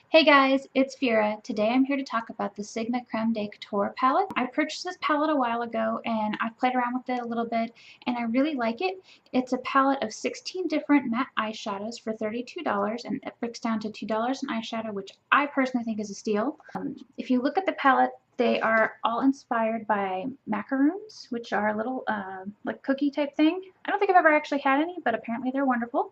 Hey guys, it's Vera. Today I'm here to talk about the Sigma Creme de Couture palette. I purchased this palette a while ago and I've played around with it a little bit and I really like it. It's a palette of 16 different matte eyeshadows for $32 and it breaks down to $2 an eyeshadow, which I personally think is a steal. If you look at the palette, they are all inspired by macaroons, which are a little like cookie type thing. I don't think I've ever actually had any, but apparently they're wonderful.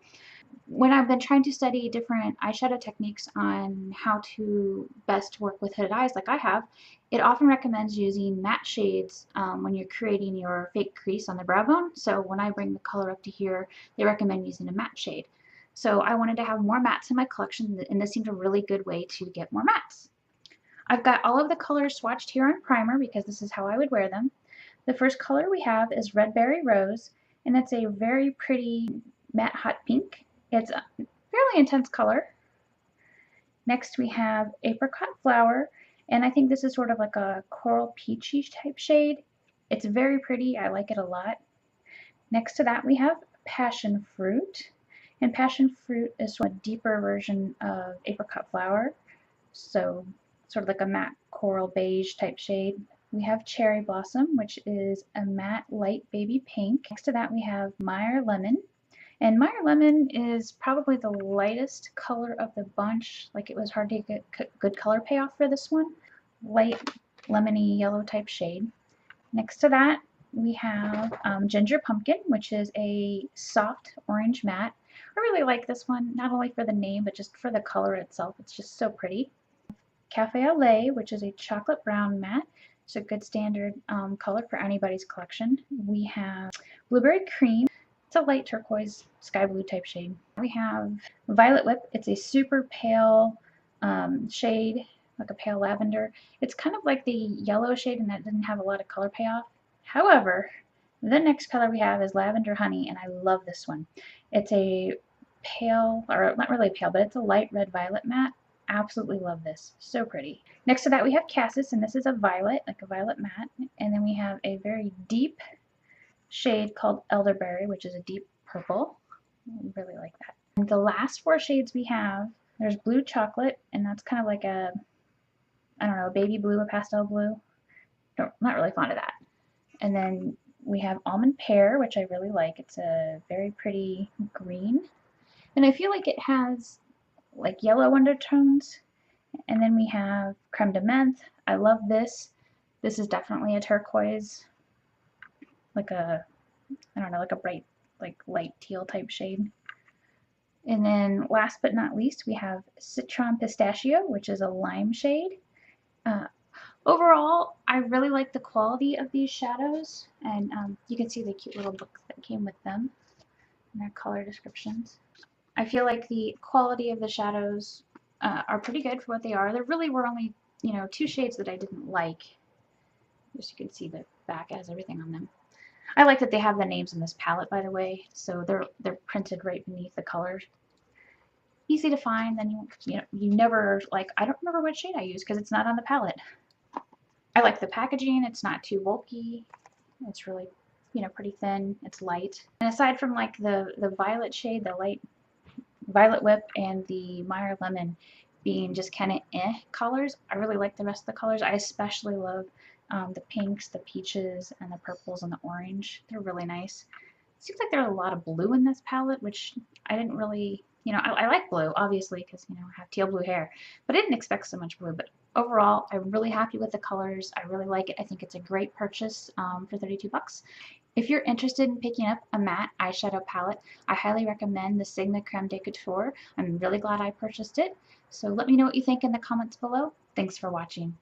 When I've been trying to study different eyeshadow techniques on how to best work with hooded eyes like I have, it often recommends using matte shades when you're creating your fake crease on the brow bone. So when I bring the color up to here, they recommend using a matte shade. So I wanted to have more mattes in my collection, and this seemed a really good way to get more mattes. I've got all of the colors swatched here on primer because this is how I would wear them. The first color we have is Red Berry Rose, and it's a very pretty matte hot pink. It's a fairly intense color. Next we have Apricot Flower, and I think this is sort of like a coral peachy type shade. It's very pretty. I like it a lot. Next to that we have Passion Fruit, and Passion Fruit is sort of a deeper version of Apricot Flower, so sort of like a matte coral beige type shade. We have Cherry Blossom, which is a matte light baby pink. Next to that we have Meyer Lemon. And Meyer Lemon is probably the lightest color of the bunch. Like, it was hard to get good color payoff for this one. Light lemony yellow type shade. Next to that we have Ginger Pumpkin, which is a soft orange matte. I really like this one, not only for the name, but just for the color itself. It's just so pretty. Cafe au Lait, which is a chocolate brown matte. It's a good standard color for anybody's collection. We have Blueberry Cream. It's a light turquoise sky blue type shade. We have Violet Whip. It's a super pale shade, like a pale lavender. It's kind of like the yellow shade, and that didn't have a lot of color payoff. However, the next color we have is Lavender Honey, and I love this one. It's a pale, or not really pale, but it's a light red violet matte. Absolutely love this. So pretty. Next to that we have Cassis, and this is a violet, like a violet matte. And then we have a very deep shade called Elderberry, which is a deep purple. I really like that. And the last four shades we have, there's Blue Chocolate, and that's kind of like a, I don't know, a baby blue, a pastel blue. Not really fond of that. And then we have Almond Pear, which I really like. It's a very pretty green. And I feel like it has like yellow undertones. And then we have Crème de Menthe. I love this. This is definitely a turquoise, like a, I don't know, like a bright, like light teal type shade. And then last but not least, we have Citron Pistachio, which is a lime shade. Overall, I really like the quality of these shadows, and you can see the cute little books that came with them and their color descriptions. I feel like the quality of the shadows are pretty good for what they are. There really were only, two shades that I didn't like. As you can see, the back has everything on them. I like that they have the names in this palette, by the way, so they're printed right beneath the colors. Easy to find. Then you never, like, I don't remember what shade I use because it's not on the palette. I like the packaging. It's not too bulky. It's really, pretty thin. It's light. And aside from like the violet shade, the light Violet Whip, and the Meyer Lemon being just kind of colors, I really like the rest of the colors. I especially love the pinks, the peaches, and the purples and the orange. They're really nice. It seems like there's a lot of blue in this palette, which I didn't really, I like blue, obviously, because, I have teal blue hair, but I didn't expect so much blue. But overall, I'm really happy with the colors. I really like it. I think it's a great purchase for 32 bucks. If you're interested in picking up a matte eyeshadow palette, I highly recommend the Sigma Creme de Couture. I'm really glad I purchased it. So let me know what you think in the comments below. Thanks for watching.